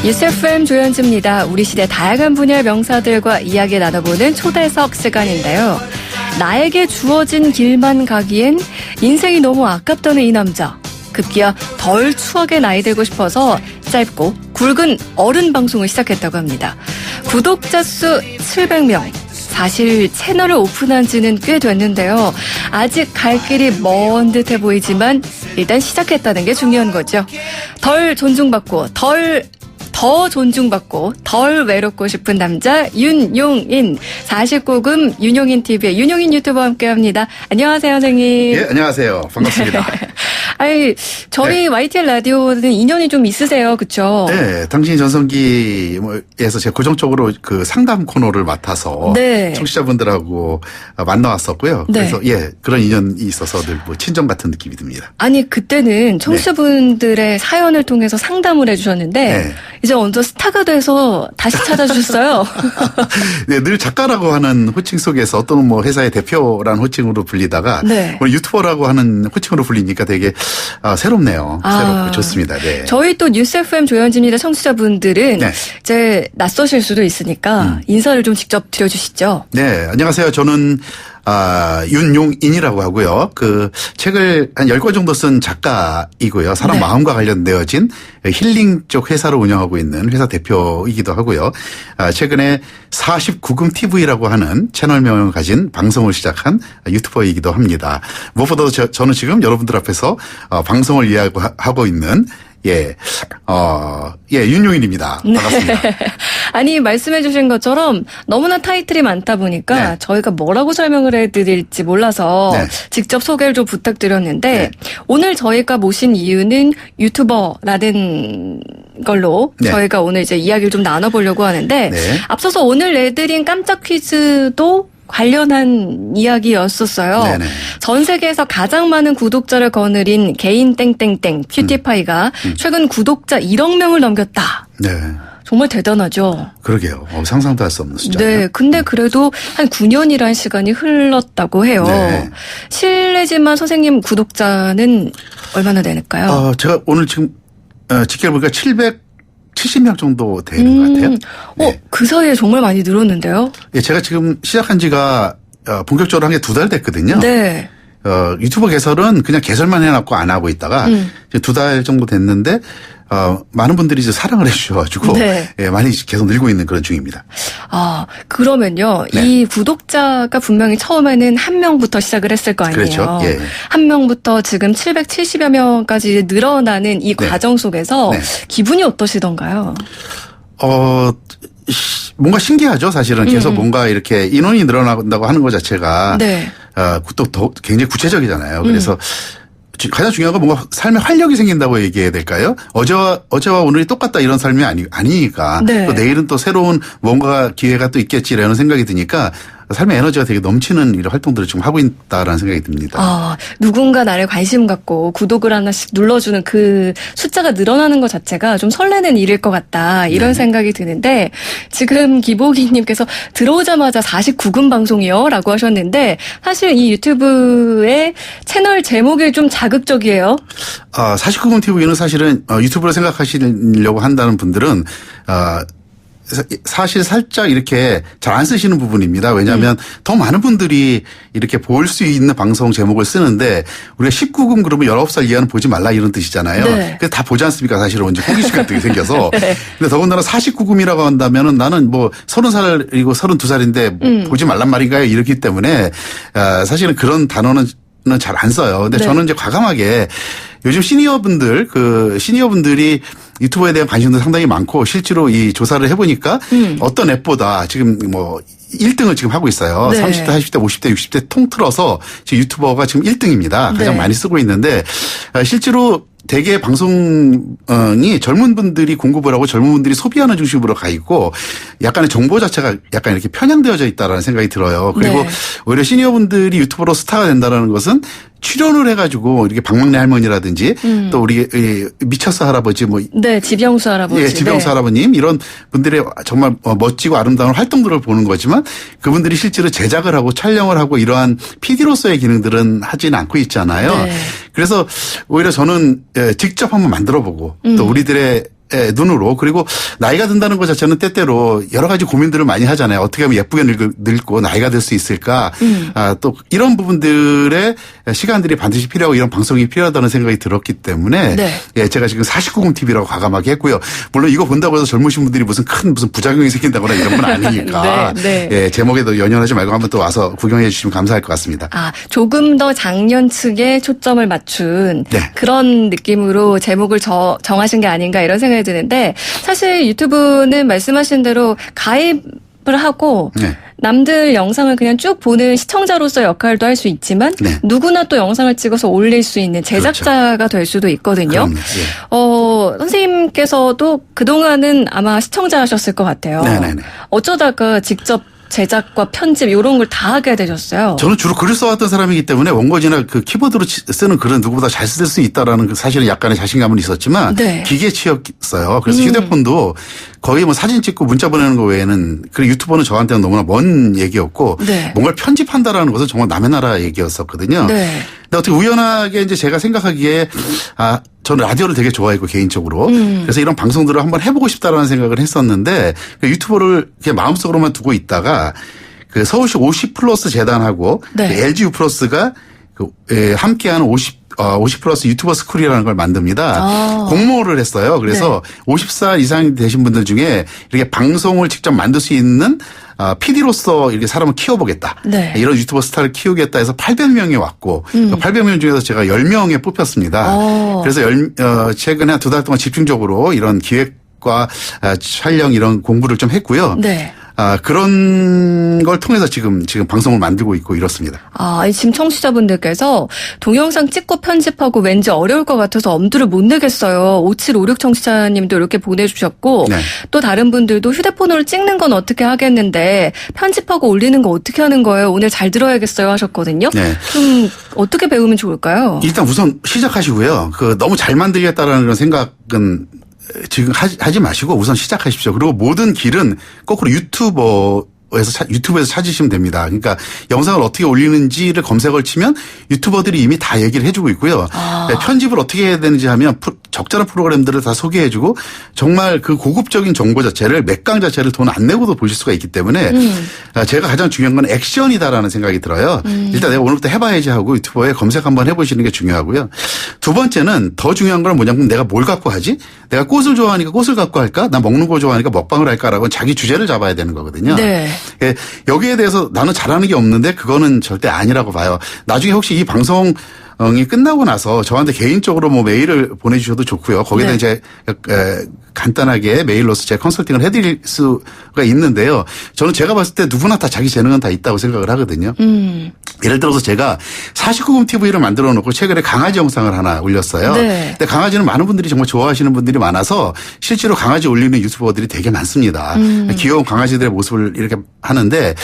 뉴스 FM 조현주입니다. 우리 시대 다양한 분야의 명사들과 이야기 나눠보는 초대석 시간인데요. 나에게 주어진 길만 가기엔 인생이 너무 아깝다는 이 남자. 급기야 덜 추억의 나이 들고 싶어서 짧고 굵은 어른 방송을 시작했다고 합니다. 구독자 수 700명. 사실 채널을 오픈한 지는 꽤 됐는데요. 아직 갈 길이 먼 듯해 보이지만 일단 시작했다는 게 중요한 거죠. 덜 존중받고 더 존중받고 덜 외롭고 싶은 남자 윤용인 49금 윤용인 TV의 윤용인 유튜버와 함께합니다. 안녕하세요, 선생님. 예, 안녕하세요. 반갑습니다. 아니, 저희 YTN 라디오는 인연이 좀 있으세요, 그렇죠? 네, 당신이 전성기에서 제가 고정적으로 그 상담 코너를 맡아서 네. 청취자분들하고 만나왔었고요. 네. 그래서 그런 인연이 있어서 늘 뭐 친정 같은 느낌이 듭니다. 아니, 그때는 청취자분들의 사연을 통해서 상담을 해주셨는데 네. 이제 언제 스타가 돼서 다시 찾아주셨어요. 네, 늘 작가라고 하는 호칭 속에서 또는 뭐 회사의 대표라는 호칭으로 불리다가 네. 오늘 유튜버라고 하는 호칭으로 불리니까 되게 새롭네요. 새롭고 좋습니다. 네. 저희 또 뉴스 FM 조현진입니다 청취자분들은 네. 이제 낯서실 수도 있으니까 인사를 좀 직접 드려주시죠. 네, 안녕하세요. 저는 윤용인이라고 하고요. 그 책을 한 10권 정도 쓴 작가이고요. 사람 네. 마음과 관련되어진 힐링 쪽 회사를 운영하고 있는 회사 대표이기도 하고요. 최근에 49금 TV라고 하는 채널명을 가진 방송을 시작한 유튜버이기도 합니다. 무엇보다도 저는 지금 여러분들 앞에서 방송을 이야기하고 있는 윤용인입니다. 반갑습니다. 네. 아니, 말씀해 주신 것처럼 너무나 타이틀이 많다 보니까 네. 저희가 뭐라고 설명을 해드릴지 몰라서 네. 직접 소개를 좀 부탁드렸는데 네. 오늘 저희가 모신 이유는 유튜버라는 걸로 네. 저희가 오늘 이제 이야기를 좀 나눠보려고 하는데 네. 앞서서 오늘 내드린 깜짝 퀴즈도 관련한 이야기였었어요. 네네. 전 세계에서 가장 많은 구독자를 거느린 개인 땡땡땡 큐티파이가 최근 구독자 1억 명을 넘겼다. 네. 정말 대단하죠. 그러게요. 상상도 할 수 없는 숫자예요. 네, 근데 그래도 한 9년이라는 시간이 흘렀다고 해요. 네. 실례지만 선생님 구독자는 얼마나 되는가요? 제가 오늘 지금 집계해보니까 770명 정도 되는 것 같아요. 네. 그 사이에 정말 많이 늘었는데요? 예, 제가 지금 시작한 지가 본격적으로 한 게 2달 됐거든요. 네. 유튜버 개설은 그냥 개설만 해놨고 안 하고 있다가 이제 2달 정도 됐는데 많은 분들이 이제 사랑을 해주셔가지고 네. 예, 많이 계속 늘고 있는 그런 중입니다. 그러면요. 네. 이 구독자가 분명히 처음에는 한 명부터 시작을 했을 거 아니에요. 그렇죠. 예. 한 명부터 지금 770여 명까지 늘어나는 이 네. 과정 속에서 네. 기분이 어떠시던가요? 뭔가 신기하죠, 사실은. 계속 뭔가 이렇게 인원이 늘어난다고 하는 것 자체가 네. 또 더 굉장히 구체적이잖아요. 그래서 가장 중요한 건 뭔가 삶에 활력이 생긴다고 얘기해야 될까요? 어제와 오늘이 똑같다 이런 삶이 아니니까. 네. 또 내일은 또 새로운 뭔가 기회가 또 있겠지라는 생각이 드니까 삶의 에너지가 되게 넘치는 이런 활동들을 지금 하고 있다라는 생각이 듭니다. 누군가 나를 관심 갖고 구독을 하나씩 눌러주는 그 숫자가 늘어나는 것 자체가 좀 설레는 일일 것 같다. 이런 네. 생각이 드는데 지금 기복이님께서 들어오자마자 49금 방송이요? 라고 하셨는데 사실 이 유튜브의 채널 제목이 좀 자극적이에요. 49금 TV는 사실은 유튜브로 생각하시려고 한다는 분들은 사실 살짝 이렇게 잘 안 쓰시는 부분입니다. 왜냐하면 더 많은 분들이 이렇게 볼 수 있는 방송 제목을 쓰는데 우리가 19금 그러면 19살 이하는 보지 말라 이런 뜻이잖아요. 네. 그래서 다 보지 않습니까? 사실은 이제 호기심 같은 게 생겨서. 네. 근데 더군다나 49금이라고 한다면은 나는 뭐 30살이고 32살인데 보지 말란 말인가요? 이렇기 때문에 사실은 그런 단어는 잘 안 써요. 근데 네. 저는 이제 과감하게 요즘 시니어분들이 유튜버에 대한 관심도 상당히 많고 실제로 이 조사를 해보니까 어떤 앱보다 지금 뭐 1등을 지금 하고 있어요. 네. 30대, 40대, 50대, 60대 통틀어서 지금 유튜버가 지금 1등입니다. 가장 네. 많이 쓰고 있는데 실제로 대개 방송이 젊은 분들이 공급을 하고 젊은 분들이 소비하는 중심으로 가 있고 약간의 정보 자체가 약간 이렇게 편향되어져 있다라는 생각이 들어요. 그리고 네. 오히려 시니어분들이 유튜버로 스타가 된다는 것은 출연을 해가지고 이렇게 박막내 할머니라든지 또 우리 미쳤어 할아버지 뭐 네, 지병수 할아버지. 예, 지병수 네. 할아버님 이런 분들의 정말 멋지고 아름다운 활동들을 보는 거지만 그분들이 실제로 제작을 하고 촬영을 하고 이러한 PD로서의 기능들은 하지는 않고 있잖아요. 네. 그래서 오히려 저는 직접 한번 만들어보고 또 우리들의 눈으로 그리고 나이가 든다는 것 자체는 때때로 여러 가지 고민들을 많이 하잖아요. 어떻게 하면 예쁘게 늙고 나이가 들 수 있을까. 또 이런 부분들의 시간들이 반드시 필요하고 이런 방송이 필요하다는 생각이 들었기 때문에 네. 예, 제가 지금 49금 TV라고 과감하게 했고요. 물론 이거 본다고 해서 젊으신 분들이 무슨 부작용이 생긴다거나 이런 건 아니니까. 네. 예, 제목에도 연연하지 말고 한번 또 와서 구경해 주시면 감사할 것 같습니다. 조금 더 장년 측에 초점을 맞춘 네. 그런 느낌으로 제목을 정하신 게 아닌가 이런 생각이 드는데 사실 유튜브는 말씀하신 대로 가입을 하고 네. 남들 영상을 그냥 쭉 보는 시청자로서 역할도 할 수 있지만 네. 누구나 또 영상을 찍어서 올릴 수 있는 제작자가 될 수도 있거든요. 그럼요. 예. 선생님께서도 그동안은 아마 시청자셨을 것 같아요. 네네네. 어쩌다가 직접 제작과 편집 이런 걸 다 하게 되셨어요. 저는 주로 글을 써왔던 사람이기 때문에 원고지나 그 키보드로 쓰는 글은 누구보다 잘 쓸 수 있다라는 그 사실은 약간의 자신감은 있었지만 네. 기계치였어요. 그래서 휴대폰도 거의 뭐 사진 찍고 문자 보내는 거 외에는 그리고 유튜버는 저한테는 너무나 먼 얘기였고 네. 뭔가를 편집한다라는 것은 정말 남의 나라 얘기였었거든요. 네. 근데 어떻게 우연하게 이제 제가 생각하기에 저는 라디오를 되게 좋아했고 개인적으로 그래서 이런 방송들을 한번 해보고 싶다라는 생각을 했었는데 유튜브를 그냥 마음속으로만 두고 있다가 그 서울시 50플러스 재단하고 네. 그 LG U+가 함께하는 50 플러스 유튜버 스쿨이라는 걸 만듭니다. 공모를 했어요. 그래서 50살 이상 되신 분들 중에 이렇게 방송을 직접 만들 수 있는 PD로서 이렇게 사람을 키워보겠다. 네. 이런 유튜버 스타를 키우겠다 해서 800명이 왔고 800명 중에서 제가 10명에 뽑혔습니다. 그래서 최근에 한 2달 동안 집중적으로 이런 기획과 촬영 이런 공부를 좀 했고요. 네. 그런 걸 통해서 지금 방송을 만들고 있고 이렇습니다. 지금 청취자분들께서 동영상 찍고 편집하고 왠지 어려울 것 같아서 엄두를 못 내겠어요. 5756 청취자님도 이렇게 보내주셨고 네. 또 다른 분들도 휴대폰으로 찍는 건 어떻게 하겠는데 편집하고 올리는 거 어떻게 하는 거예요? 오늘 잘 들어야겠어요 하셨거든요. 네. 좀 어떻게 배우면 좋을까요? 일단 우선 시작하시고요. 너무 잘 만들겠다라는 그런 생각은 지금 하지 마시고 우선 시작하십시오. 그리고 모든 길은 거꾸로 유튜브에서 찾으시면 됩니다. 그러니까 영상을 어떻게 올리는지를 검색을 치면 유튜버들이 이미 다 얘기를 해주고 있고요. 편집을 어떻게 해야 되는지 하면 적절한 프로그램들을 다 소개해주고 정말 그 고급적인 정보 자체를 맥강 자체를 돈 안 내고도 보실 수가 있기 때문에 제가 가장 중요한 건 액션이다라는 생각이 들어요. 일단 내가 오늘부터 해봐야지 하고 유튜버에 검색 한번 해보시는 게 중요하고요. 두 번째는 더 중요한 건 뭐냐면 내가 뭘 갖고 하지? 내가 꽃을 좋아하니까 꽃을 갖고 할까? 나 먹는 거 좋아하니까 먹방을 할까라고 자기 주제를 잡아야 되는 거거든요. 네. 여기에 대해서 나는 잘하는 게 없는데 그거는 절대 아니라고 봐요. 나중에 혹시 이 방송이 끝나고 나서 저한테 개인적으로 뭐 메일을 보내주셔도 좋고요. 거기다 네. 이제 간단하게 메일로서 제 컨설팅을 해드릴 수가 있는데요. 저는 제가 봤을 때 누구나 다 자기 재능은 다 있다고 생각을 하거든요. 예를 들어서 제가 49금 TV를 만들어 놓고 최근에 강아지 영상을 하나 올렸어요. 네. 근데 강아지는 많은 분들이 정말 좋아하시는 분들이 많아서 실제로 강아지 올리는 유튜버들이 되게 많습니다. 귀여운 강아지들의 모습을 이렇게 하는데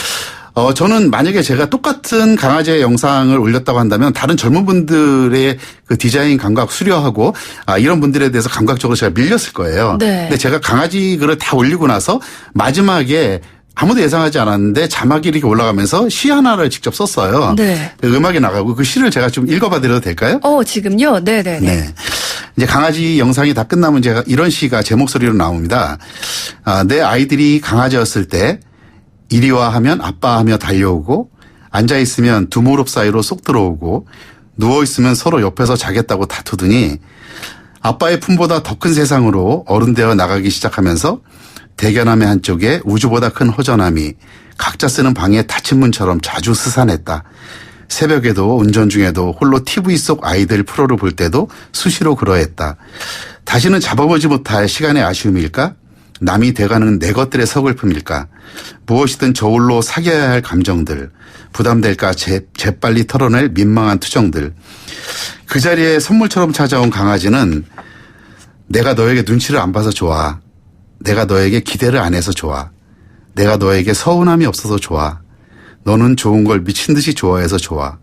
저는 만약에 제가 똑같은 강아지의 영상을 올렸다고 한다면 다른 젊은 분들의 그 디자인 감각 수려하고 이런 분들에 대해서 감각적으로 제가 밀렸을 거예요. 네. 근데 제가 강아지 글을 다 올리고 나서 마지막에 아무도 예상하지 않았는데 자막이 이렇게 올라가면서 시 하나를 직접 썼어요. 네. 음악이 나가고 그 시를 제가 좀 읽어봐 드려도 될까요? 지금요? 네네네. 네. 이제 강아지 영상이 다 끝나면 제가 이런 시가 제 목소리로 나옵니다. 내 아이들이 강아지였을 때 이리와 하면 아빠 하며 달려오고 앉아있으면 두 무릎 사이로 쏙 들어오고 누워있으면 서로 옆에서 자겠다고 다투더니 아빠의 품보다 더 큰 세상으로 어른 되어 나가기 시작하면서 대견함의 한쪽에 우주보다 큰 허전함이 각자 쓰는 방에 닫힌 문처럼 자주 스산했다. 새벽에도 운전 중에도 홀로 TV 속 아이들 프로를 볼 때도 수시로 그러했다. 다시는 잡아보지 못할 시간의 아쉬움일까? 남이 돼가는 내 것들의 서글픔일까? 무엇이든 저울로 사겨야 할 감정들, 부담될까 재빨리 털어낼 민망한 투정들. 그 자리에 선물처럼 찾아온 강아지는 내가 너에게 눈치를 안 봐서 좋아. 내가 너에게 기대를 안 해서 좋아. 내가 너에게 서운함이 없어서 좋아. 너는 좋은 걸 미친 듯이 좋아해서 좋아.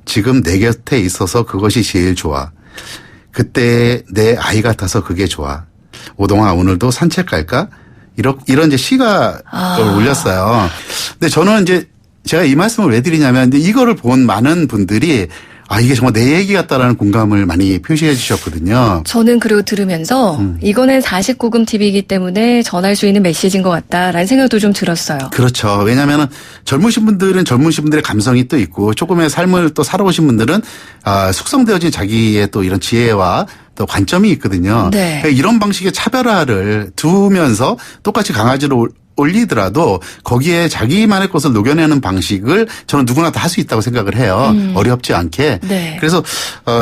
지금 내 곁에 있어서 그것이 제일 좋아. 그때 내 아이 같아서 그게 좋아. 오동아 오늘도 산책 갈까? 이런 이제 시가 올렸어요. 근데 저는 이제 제가 이 말씀을 왜 드리냐면 이거를 본 많은 분들이 이게 정말 내 얘기 같다라는 공감을 많이 표시해 주셨거든요. 저는 그리고 들으면서 이거는 49금 TV이기 때문에 전할 수 있는 메시지인 것 같다라는 생각도 좀 들었어요. 그렇죠. 왜냐하면 젊으신 분들은 젊으신 분들의 감성이 또 있고 조금의 삶을 또 살아오신 분들은 숙성되어진 자기의 또 이런 지혜와 또 관점이 있거든요. 네. 이런 방식의 차별화를 두면서 똑같이 강아지를 올리더라도 거기에 자기만의 것을 녹여내는 방식을 저는 누구나 다 할 수 있다고 생각을 해요. 어렵지 않게. 네. 그래서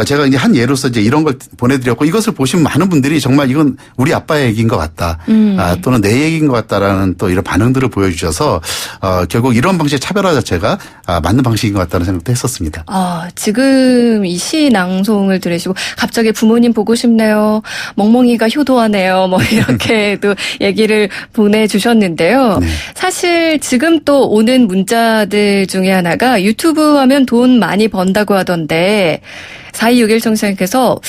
제가 이제 한 예로서 이제 이런 걸 보내드렸고 이것을 보신 많은 분들이 정말 이건 우리 아빠의 얘기인 것 같다. 또는 내 얘기인 것 같다라는 또 이런 반응들을 보여주셔서 결국 이런 방식의 차별화 자체가 맞는 방식인 것 같다는 생각도 했었습니다. 지금 이 시 낭송을 들으시고 갑자기 부모님 보고 싶네요. 멍멍이가 효도하네요. 뭐 이렇게 또 얘기를 보내주셨는데요. 네. 사실 지금 또 오는 문자들 중에 하나가 유튜브 하면 돈 많이 번다고 하던데 4261 청취자님께서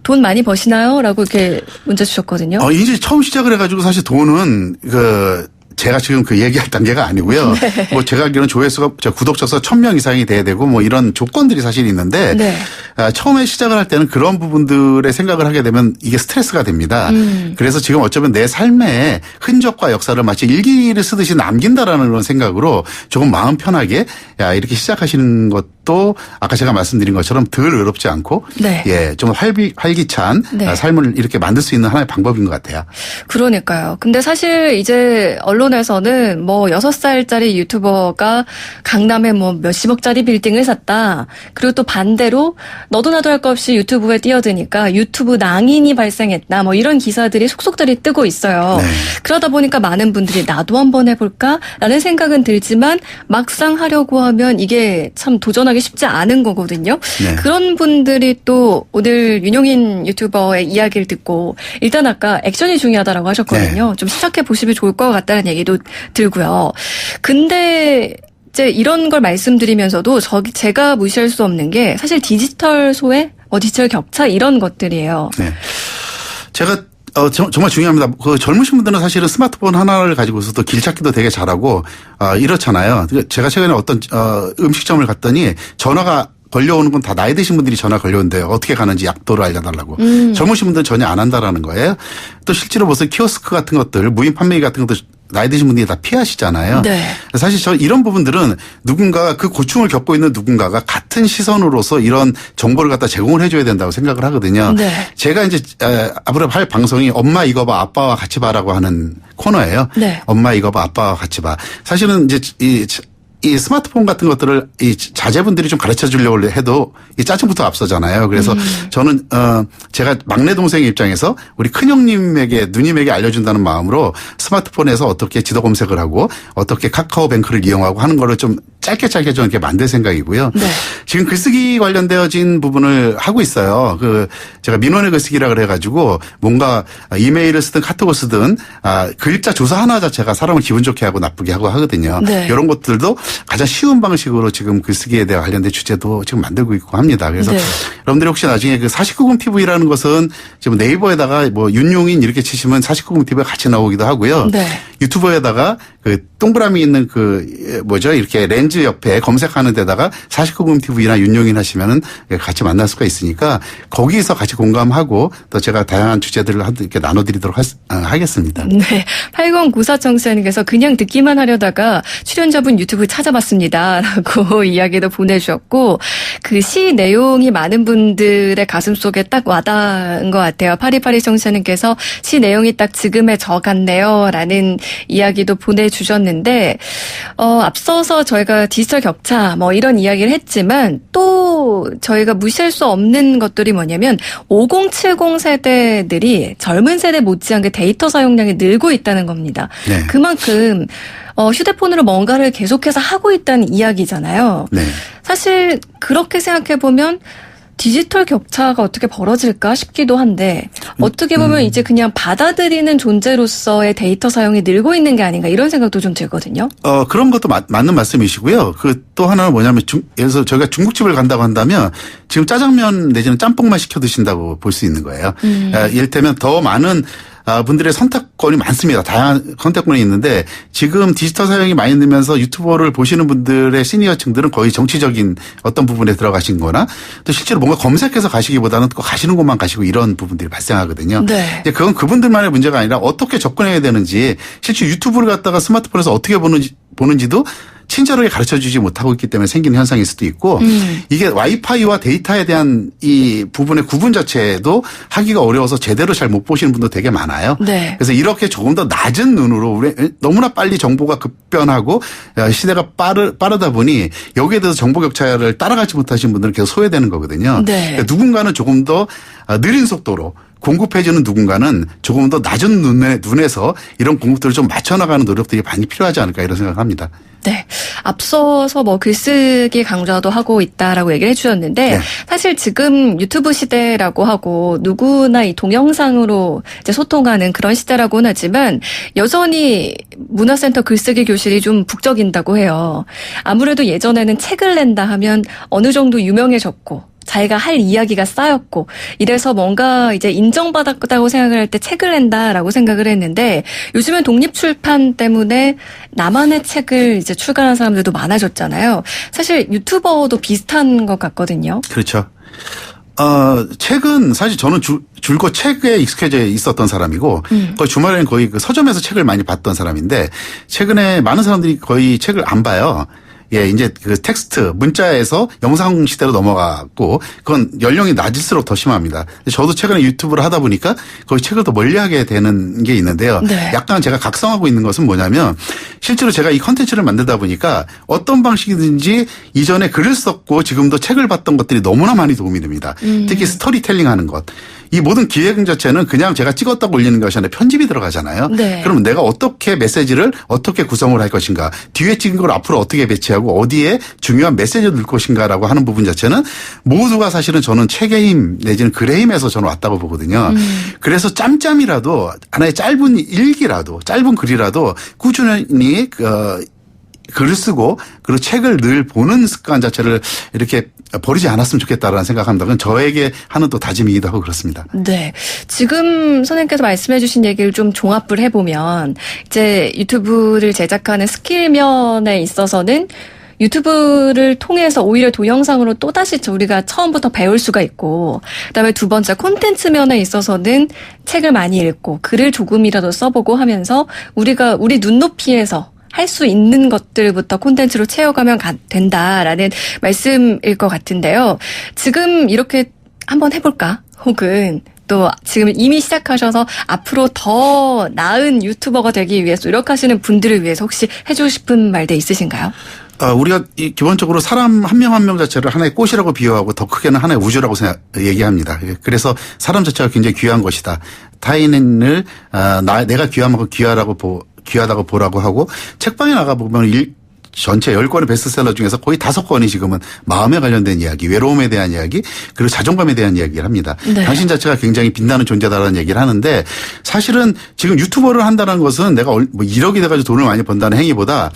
돈 많이 버시나요? 라고 이렇게 문자 주셨거든요. 이제 처음 시작을 해가지고 사실 돈은 제가 지금 그 얘기할 단계가 아니고요. 네. 뭐 제가 알기로는 조회수가 구독자 수 1000명 이상이 돼야 되고 뭐 이런 조건들이 사실 있는데 네. 처음에 시작을 할 때는 그런 부분들의 생각을 하게 되면 이게 스트레스가 됩니다. 그래서 지금 어쩌면 내 삶의 흔적과 역사를 마치 일기를 쓰듯이 남긴다라는 그런 생각으로 조금 마음 편하게 이렇게 시작하시는 것도 아까 제가 말씀드린 것처럼 덜 어렵지 않고 네. 좀 활기찬 네. 삶을 이렇게 만들 수 있는 하나의 방법인 것 같아요. 그러니까요. 근데 사실 이제 언론에서는 뭐 6살짜리 유튜버가 강남에 뭐 몇십억짜리 빌딩을 샀다. 그리고 또 반대로 너도 나도 할 것 없이 유튜브에 뛰어드니까 유튜브 낭인이 발생했다. 뭐 이런 기사들이 속속들이 뜨고 있어요. 네. 그러다 보니까 많은 분들이 나도 한번 해볼까라는 생각은 들지만 막상 하려고 하면 이게 참 도전하기 쉽지 않은 거거든요. 네. 그런 분들이 또 오늘 윤용인 유튜버의 이야기를 듣고 일단 아까 액션이 중요하다라고 하셨거든요. 네. 좀 시작해 보시면 좋을 것 같다는 얘기도 들고요. 근데 이제 이런 걸 말씀드리면서도 제가 무시할 수 없는 게 사실 디지털 소외, 디지털 격차 이런 것들이에요. 네. 제가 정말 중요합니다. 젊으신 분들은 사실은 스마트폰 하나를 가지고서도 길 찾기도 되게 잘하고 이렇잖아요. 제가 최근에 어떤 음식점을 갔더니 전화가 걸려오는 건 다 나이 드신 분들이 전화 걸려오는데 어떻게 가는지 약도를 알려달라고. 젊으신 분들은 전혀 안 한다라는 거예요. 또 실제로 무슨 키오스크 같은 것들, 무인 판매기 같은 것도 나이 드신 분들이 다 피하시잖아요. 네. 사실 이런 부분들은 누군가 그 고충을 겪고 있는 누군가가 같은 시선으로서 이런 정보를 갖다 제공을 해줘야 된다고 생각을 하거든요. 네. 제가 이제 앞으로 할 방송이 엄마 이거 봐 아빠와 같이 봐라고 하는 코너예요. 네. 엄마 이거 봐 아빠와 같이 봐. 사실은 이제 이 스마트폰 같은 것들을 이 자제분들이 좀 가르쳐 주려고 해도 이 짜증부터 앞서잖아요. 그래서 저는 제가 막내 동생의 입장에서 우리 큰형님에게 누님에게 알려준다는 마음으로 스마트폰에서 어떻게 지도 검색을 하고 어떻게 카카오뱅크를 이용하고 하는 거를 좀 짧게 좀 이렇게 만들 생각이고요. 네. 지금 글쓰기 관련되어진 부분을 하고 있어요. 제가 민원의 글쓰기라 그래가지고 뭔가 이메일을 쓰든 카톡을 쓰든 글자 조사 하나 자체가 사람을 기분 좋게 하고 나쁘게 하고 하거든요. 네. 이런 것들도 가장 쉬운 방식으로 지금 글쓰기에 대한 관련된 주제도 지금 만들고 있고 합니다. 그래서 네. 여러분들이 혹시 나중에 그 49금 TV라는 것은 지금 네이버에다가 뭐 윤용인 이렇게 치시면 49금 TV가 같이 나오기도 하고요. 네. 유튜버에다가 그 동그라미 있는 이렇게 렌즈 옆에 검색하는 데다가 49금 TV나 윤용인 하시면은 같이 만날 수가 있으니까 거기서 같이 공감하고 또 제가 다양한 주제들을 이렇게 나눠드리도록 하겠습니다. 네. 8094 청취자님께서 그냥 듣기만 하려다가 출연자분 유튜브 찾아봤습니다. 라고 이야기도 보내주셨고 그 시 내용이 많은 분들의 가슴 속에 딱 와닿은 것 같아요. 8282 청취자님께서 시 내용이 딱 지금의 저 같네요. 라는 이야기도 보내주셨는데 앞서서 저희가 디지털 격차 뭐 이런 이야기를 했지만 또 저희가 무시할 수 없는 것들이 뭐냐면 5070 세대들이 젊은 세대 못지않게 데이터 사용량이 늘고 있다는 겁니다. 네. 그만큼 휴대폰으로 뭔가를 계속해서 하고 있다는 이야기잖아요. 네. 사실 그렇게 생각해보면 디지털 격차가 어떻게 벌어질까 싶기도 한데 어떻게 보면 이제 그냥 받아들이는 존재로서의 데이터 사용이 늘고 있는 게 아닌가 이런 생각도 좀 들거든요. 그런 것도 맞는 말씀이시고요. 또 하나는 뭐냐면 예를 들어서 저희가 중국집을 간다고 한다면 지금 짜장면 내지는 짬뽕만 시켜 드신다고 볼 수 있는 거예요. 이를테면 더 많은 분들의 선택권이 많습니다. 다양한 선택권이 있는데 지금 디지털 사용이 많이 늘면서 유튜버를 보시는 분들의 시니어층들은 거의 정치적인 어떤 부분에 들어가신 거나 또 실제로 뭔가 검색해서 가시기보다는 또 가시는 곳만 가시고 이런 부분들이 발생하거든요. 네. 이제 그건 그분들만의 문제가 아니라 어떻게 접근해야 되는지 실제 유튜브를 갖다가 스마트폰에서 어떻게 보는지도 친절하게 가르쳐 주지 못하고 있기 때문에 생기는 현상일 수도 있고 이게 와이파이와 데이터에 대한 이 부분의 구분 자체도 하기가 어려워서 제대로 잘 못 보시는 분도 되게 많아요. 네. 그래서 이렇게 조금 더 낮은 눈으로 우리 너무나 빨리 정보가 급변하고 시대가 빠르다 보니 여기에 대해서 정보 격차를 따라가지 못하신 분들은 계속 소외되는 거거든요. 네. 그러니까 누군가는 조금 더 느린 속도로 공급해주는 누군가는 조금 더 낮은 눈에서 이런 공급들을 좀 맞춰나가는 노력들이 많이 필요하지 않을까 이런 생각을 합니다. 네. 앞서서 뭐 글쓰기 강좌도 하고 있다라고 얘기를 해주셨는데 네. 사실 지금 유튜브 시대라고 하고 누구나 이 동영상으로 이제 소통하는 그런 시대라고는 하지만 여전히 문화센터 글쓰기 교실이 좀 북적인다고 해요. 아무래도 예전에는 책을 낸다 하면 어느 정도 유명해졌고 자기가 할 이야기가 쌓였고 이래서 뭔가 이제 인정받았다고 생각을 할 때 책을 낸다라고 생각을 했는데 요즘은 독립출판 때문에 나만의 책을 이제 출간하는 사람들도 많아졌잖아요. 사실 유튜버도 비슷한 것 같거든요. 그렇죠. 책은 사실 저는 줄곧 책에 익숙해져 있었던 사람이고 거의 주말에는 거의 그 서점에서 책을 많이 봤던 사람인데 최근에 많은 사람들이 거의 책을 안 봐요. 예, 이제 그 텍스트, 문자에서 영상 시대로 넘어갔고, 그건 연령이 낮을수록 더 심합니다. 저도 최근에 유튜브를 하다 보니까 거의 책을 더 멀리하게 되는 게 있는데요. 네. 약간 제가 각성하고 있는 것은 뭐냐면, 실제로 제가 이 컨텐츠를 만들다 보니까 어떤 방식이든지 이전에 글을 썼고 지금도 책을 봤던 것들이 너무나 많이 도움이 됩니다. 특히 스토리텔링 하는 것. 이 모든 기획 자체는 그냥 제가 찍었다고 올리는 것이 아니라 편집이 들어가잖아요. 네. 그러면 내가 어떻게 메시지를 어떻게 구성을 할 것인가, 뒤에 찍은 걸 앞으로 어떻게 배치하고 어디에 중요한 메시지를 넣을 것인가라고 하는 부분 자체는 모두가 사실은 저는 책의 힘 내지는 글의 힘에서 저는 왔다고 보거든요. 그래서 짬짬이라도 하나의 짧은 일기라도 짧은 글이라도 꾸준히 글을 쓰고 그리고 책을 늘 보는 습관 자체를 이렇게 버리지 않았으면 좋겠다라는 생각합니다. 그건 저에게 하는 또 다짐이기도 하고 그렇습니다. 네. 지금 선생님께서 말씀해 주신 얘기를 좀 종합을 해보면 이제 유튜브를 제작하는 스킬면에 있어서는 유튜브를 통해서 오히려 동영상으로 또다시 우리가 처음부터 배울 수가 있고 그다음에 두 번째 콘텐츠 면에 있어서는 책을 많이 읽고 글을 조금이라도 써보고 하면서 우리가 우리 눈높이에서 할 수 있는 것들부터 콘텐츠로 채워가면 된다라는 말씀일 것 같은데요. 지금 이렇게 한번 해볼까? 혹은 또 지금 이미 시작하셔서 앞으로 더 나은 유튜버가 되기 위해서 노력하시는 분들을 위해서 혹시 해주고 싶은 말도 있으신가요? 우리가 기본적으로 사람 한 명 한 명 자체를 하나의 꽃이라고 비유하고 더 크게는 하나의 우주라고 얘기합니다. 그래서 사람 자체가 굉장히 귀한 것이다. 타인을 내가 귀하다고 보라고 하고 책방에 나가보면 전체 10권의 베스트셀러 중에서 거의 5권이 지금은 마음에 관련된 이야기, 외로움에 대한 이야기, 그리고 자존감에 대한 이야기를 합니다. 네. 당신 자체가 굉장히 빛나는 존재다라는 얘기를 하는데 사실은 지금 유튜버를 한다는 것은 내가 뭐 1억이 돼가지고 돈을 많이 번다는 행위보다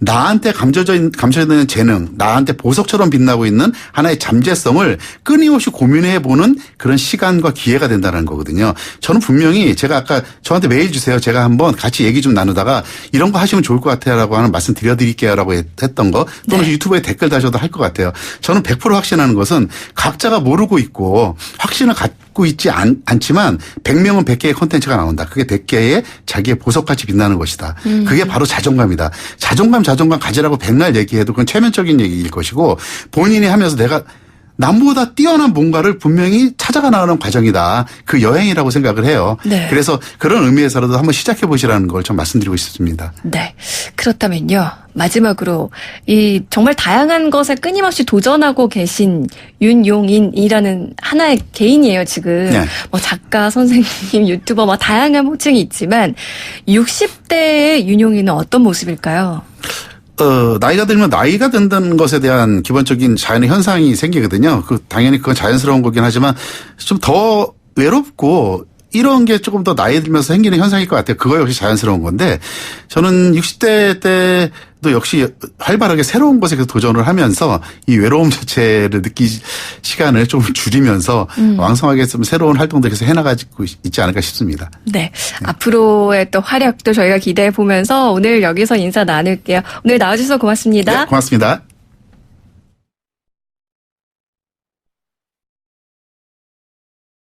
나한테 감춰져 있는 재능, 나한테 보석처럼 빛나고 있는 하나의 잠재성을 끊임없이 고민해보는 그런 시간과 기회가 된다는 거거든요. 저는 분명히 제가 아까 저한테 메일 주세요. 제가 한번 같이 얘기 좀 나누다가 이런 거 하시면 좋을 것 같아요라고 하는 말씀 드려드릴게요라고 했던 거 또는 네. 유튜브에 댓글 다셔도 할 것 같아요. 저는 100% 확신하는 것은 각자가 모르고 있고 확신을 갖고 있지 않지만 100명은 100개의 콘텐츠가 나온다. 그게 100개의 자기의 보석같이 빛나는 것이다. 그게 바로 자존감이다. 자존감 가지라고 백날 얘기해도 그건 최면적인 얘기일 것이고 본인이 하면서 내가 남보다 뛰어난 뭔가를 분명히 찾아가 나가는 과정이다. 그 여행이라고 생각을 해요. 네. 그래서 그런 의미에서라도 한번 시작해 보시라는 걸 좀 말씀드리고 싶습니다. 네. 그렇다면요. 마지막으로 이 정말 다양한 것에 끊임없이 도전하고 계신 윤용인이라는 하나의 개인이에요, 지금. 네. 뭐 작가, 선생님, 유튜버 뭐 다양한 호칭이 있지만 60대의 윤용인은 어떤 모습일까요? 나이가 들면 나이가 든다는 것에 대한 기본적인 자연의 현상이 생기거든요. 당연히 그건 자연스러운 거긴 하지만 좀 더 외롭고 이런 게 조금 더 나이 들면서 생기는 현상일 것 같아요. 그거 역시 자연스러운 건데 저는 60대 때도 역시 활발하게 새로운 것에 도전을 하면서 이 외로움 자체를 느낄 시간을 좀 줄이면서 왕성하게 좀 새로운 활동들 계속 해나가고 있지 않을까 싶습니다. 네. 앞으로의 또 활약도 저희가 기대해 보면서 오늘 여기서 인사 나눌게요. 오늘 나와주셔서 고맙습니다. 네, 고맙습니다.